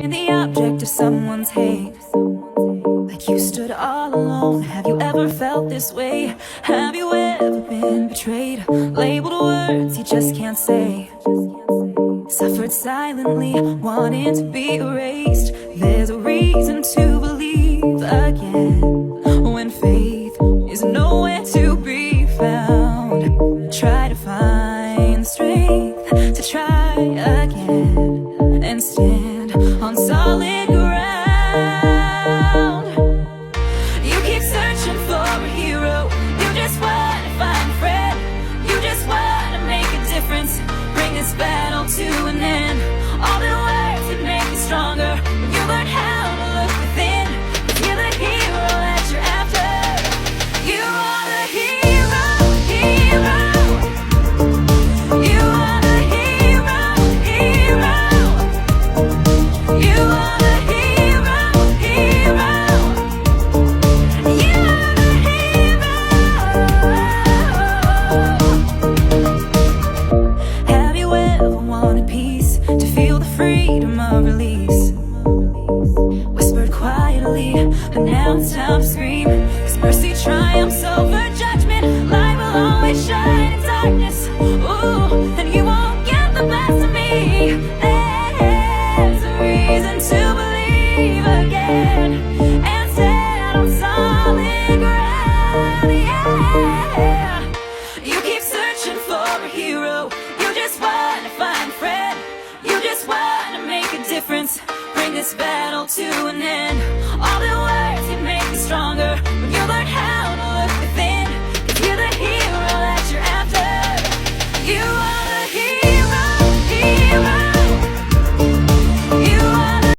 and the object of someone's hate. Like you stood all alone. Have you ever felt this way? Have you ever been betrayed? Labeled words you just can't say. Suffered silently, wanting to be erased. There's a reason to believe again when faith is nowhere to be found. Try to find strength to try again and stand on solid ground. You keep searching for a hero. You just want to find a friend. You just want to make a difference. Bring this battle to an end. All the words that make you stronger. You learn how to look within. You're the hero that you're after. You are the hero, hero. You are the hero, hero. You are the hero, hero. You are the hero. Have you ever wanted peace, to feel the freedom of release? Whispered quietly, but now it's time to scream. 'Cause mercy triumphs over judgment. Light will always shine in darkness. Ooh, and you won't get the best of me. There's a reason to believe again and stand on solid ground. Yeah. You keep searching for a hero. You just want to find a friend. You just want to make a difference. Bring this battle to an end. All the words can make you stronger.